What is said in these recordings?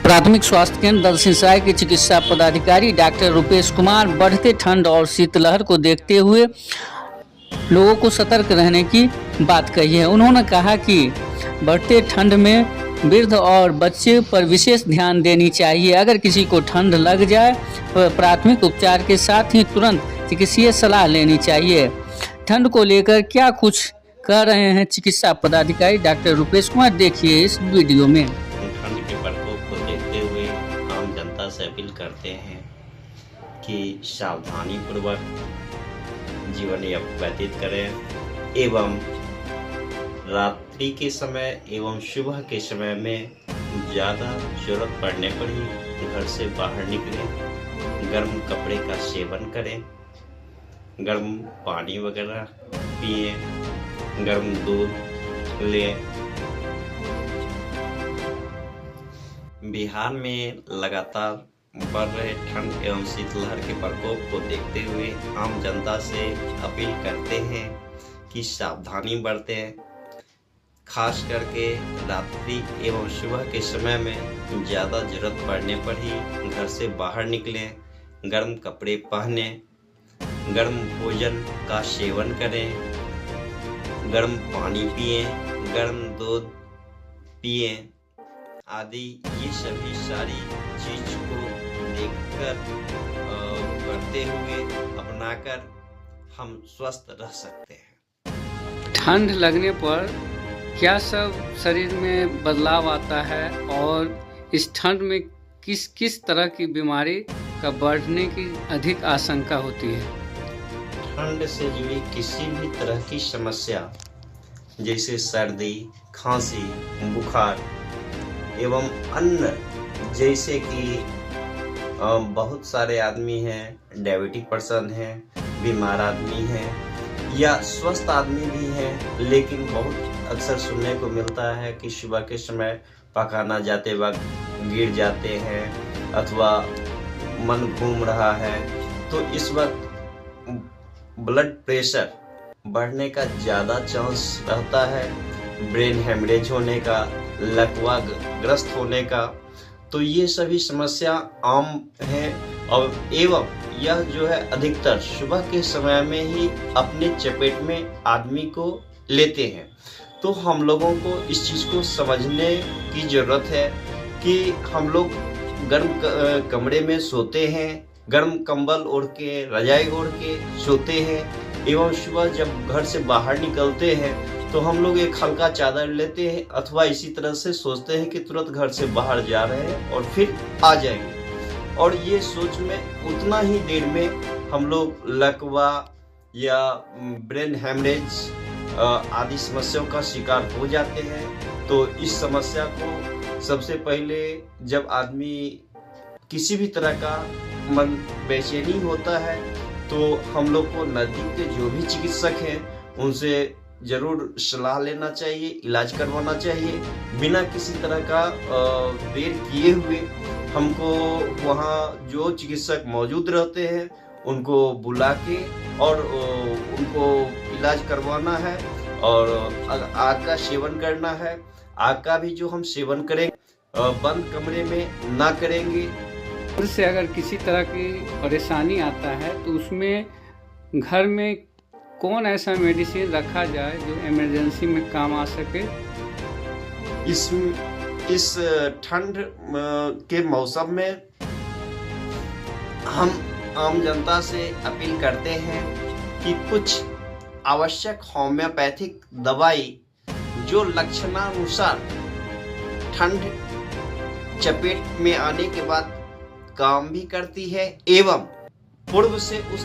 प्राथमिक स्वास्थ्य केंद्र दलसिंहसराय के चिकित्सा पदाधिकारी डॉक्टर रुपेश कुमार बढ़ते ठंड और शीतलहर को देखते हुए लोगों को सतर्क रहने की बात कही है। उन्होंने कहा कि बढ़ते ठंड में वृद्ध और बच्चे पर विशेष ध्यान देनी चाहिए। अगर किसी को ठंड लग जाए तो प्राथमिक उपचार के साथ ही तुरंत चिकित्सीय सलाह लेनी चाहिए। ठंड को लेकर क्या कुछ कह रहे हैं चिकित्सा पदाधिकारी डॉक्टर रुपेश कुमार, देखिए इस वीडियो में। ठंड के प्रकोप को देखते हुए आम जनता से अपील करते हैं कि सावधानी पूर्वक जीवन व्यतीत करें एवं रात्रि के समय एवं सुबह के समय में ज़्यादा जरूरत पड़ने पर ही घर से बाहर निकलें। गर्म कपड़े का सेवन करें, गर्म पानी वगैरह पिए, गर्म दूध लें। बिहार में लगातार बढ़ रहे ठंड एवं शीतलहर के प्रकोप को देखते हुए आम जनता से अपील करते हैं कि सावधानी बरतें। खास करके रात्रि एवं सुबह के समय में ज़्यादा जरूरत पड़ने पर ही घर से बाहर निकलें। गर्म कपड़े पहने, गर्म भोजन का सेवन करें, गर्म पानी पिए, गर्म दूध पिए आदि। ये सभी सारी चीज को देखकर करते हुए अपनाकर हम स्वस्थ रह सकते हैं। ठंड लगने पर क्या सब शरीर में बदलाव आता है और इस ठंड में किस किस तरह की बीमारी का बढ़ने की अधिक आशंका होती है? ठंड से जुड़ी किसी भी तरह की समस्या जैसे सर्दी, खांसी, बुखार एवं अन्य, जैसे कि बहुत सारे आदमी हैं, डायबिटिक पर्सन हैं, बीमार आदमी हैं या स्वस्थ आदमी भी हैं, लेकिन बहुत अक्सर सुनने को मिलता है कि सुबह के समय पखाना जाते वक्त गिर जाते हैं अथवा मन घूम रहा है। तो इस वक्त ब्लड प्रेशर बढ़ने का ज़्यादा चांस रहता है, ब्रेन हेमरेज होने का, लकवा ग्रस्त होने का। तो ये सभी समस्या आम है और एवं यह जो है अधिकतर सुबह के समय में ही अपने चपेट में आदमी को लेते हैं। तो हम लोगों को इस चीज़ को समझने की ज़रूरत है कि हम लोग गर्म कमरे में सोते हैं, गर्म कंबल ओढ़ के, रजाई ओढ़ के सोते हैं एवं सुबह जब घर से बाहर निकलते हैं तो हम लोग एक हल्का चादर लेते हैं अथवा इसी तरह से सोचते हैं कि तुरंत घर से बाहर जा रहे हैं और फिर आ जाएंगे। और ये सोच में उतना ही देर में हम लोग लकवा या ब्रेन हेमरेज आदि समस्याओं का शिकार हो जाते हैं। तो इस समस्या को सबसे पहले जब आदमी किसी भी तरह का मन बेचैनी होता है तो हम लोग को नज़दीक के जो भी चिकित्सक हैं उनसे जरूर सलाह लेना चाहिए, इलाज करवाना चाहिए। बिना किसी तरह का देर किए हुए हमको वहाँ जो चिकित्सक मौजूद रहते हैं उनको बुला के और उनको इलाज करवाना है और आग का सेवन करना है। आग का भी जो हम सेवन करेंगे बंद कमरे में ना करेंगे। से अगर किसी तरह की परेशानी आता है तो उसमें घर में कौन ऐसा मेडिसिन रखा जाए जो इमरजेंसी में काम आ सके? इस ठंड के मौसम में हम आम जनता से अपील करते हैं कि कुछ आवश्यक होम्योपैथिक दवाई जो लक्षणानुसार ठंड चपेट में आने के बाद काम भी करती है एवं पूर्व से उस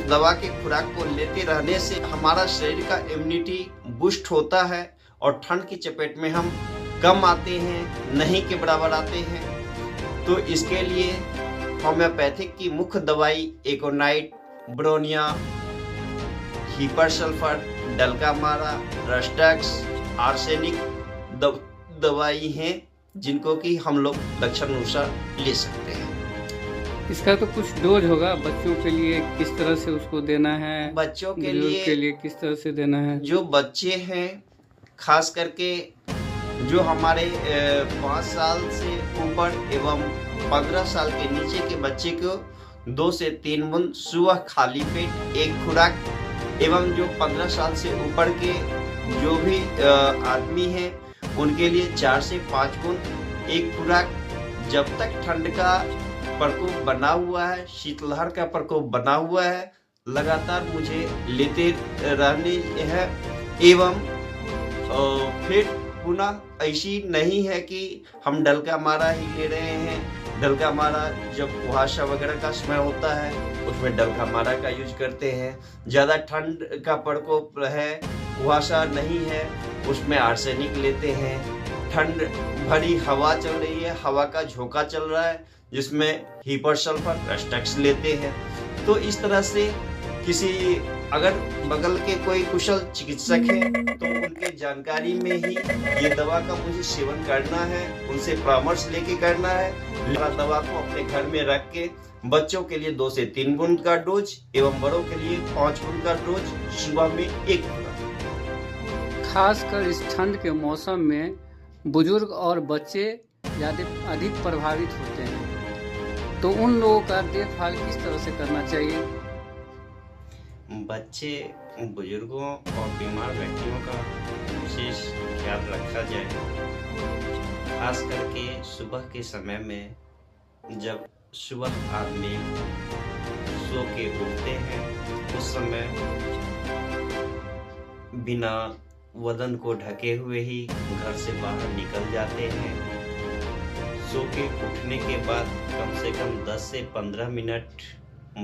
दवा के खुराक को लेते रहने से हमारा शरीर का इम्यूनिटी बूस्ट होता है और ठंड की चपेट में हम कम आते हैं, नहीं के बराबर आते हैं। तो इसके लिए होम्योपैथिक की मुख्य दवाई aconite, bryonia, hepar sulphur, dulcamara, rhus tox, arsenic दवाई हैं जिनको कि हम लोग लक्षण अनुसार ले सकते हैं। इसका तो कुछ डोज होगा बच्चों के लिए, किस तरह से उसको देना है? बच्चों के लिए किस तरह से देना है? जो बच्चे हैं खास करके जो हमारे 5 साल से ऊपर एवं 15 साल के नीचे के बच्चे को 2 से 3 बूंद सुबह खाली पेट एक खुराक, एवं जो 15 साल से ऊपर के जो भी आदमी हैं उनके लिए 4 से 5 बूंद एक खुराक। जब तक ठंड का प्रकोप बना हुआ है, शीतलहर का प्रकोप बना हुआ है, लगातार मुझे लेते रहने है। एवं फिर पुनः ऐसी नहीं है कि हम डलका मारा ही ले रहे हैं। डलका मारा जब कुहासा वगैरह का समय होता है उसमें डलका मारा का यूज करते हैं। ज़्यादा ठंड का प्रकोप है, कुहासा नहीं है, उसमें आर्सेनिक लेते हैं। ठंड भरी हवा चल रही है, हवा का झोंका चल रहा है जिसमें हीपर सल्फर रस्टक्स लेते हैं। तो इस तरह से किसी अगर बगल के कोई कुशल चिकित्सक हैं तो उनके जानकारी में ही ये दवा का मुझे सेवन करना है, उनसे परामर्श लेके करना है। दवा को अपने घर में रख के बच्चों के लिए 2 से 3 बूंद का डोज एवं बड़ों के लिए 5 बूंद का डोज सुबह में एक खुराक। खासकर इस ठंड के मौसम में बुजुर्ग और बच्चे ज़्यादा अधिक प्रभावित होते हैं, तो उन लोगों का देखभाल किस तरह से करना चाहिए? बच्चे, बुजुर्गों और बीमार व्यक्तियों का विशेष ख्याल रखा जाए। खास करके सुबह के समय में जब सुबह आदमी सो के उठते हैं उस समय बिना बदन को ढके हुए ही घर से बाहर निकल जाते हैं। सो के उठने के बाद कम से कम 10 से 15 मिनट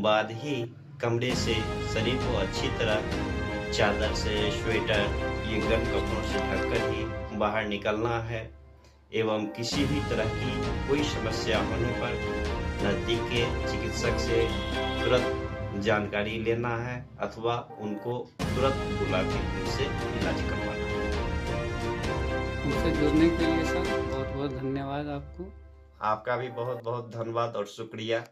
बाद ही कमरे से शरीर को अच्छी तरह चादर से, स्वेटर, ये गर्म कपड़ों से ढककर ही बाहर निकलना है। एवं किसी भी तरह की कोई समस्या होने पर नज़दीक के चिकित्सक से तुरंत जानकारी लेना है अथवा उनको तुरंत बुला के उनसे इलाज करवाना है। उनसे जुड़ने के लिए सर बहुत बहुत धन्यवाद आपको। आपका भी बहुत बहुत धन्यवाद और शुक्रिया।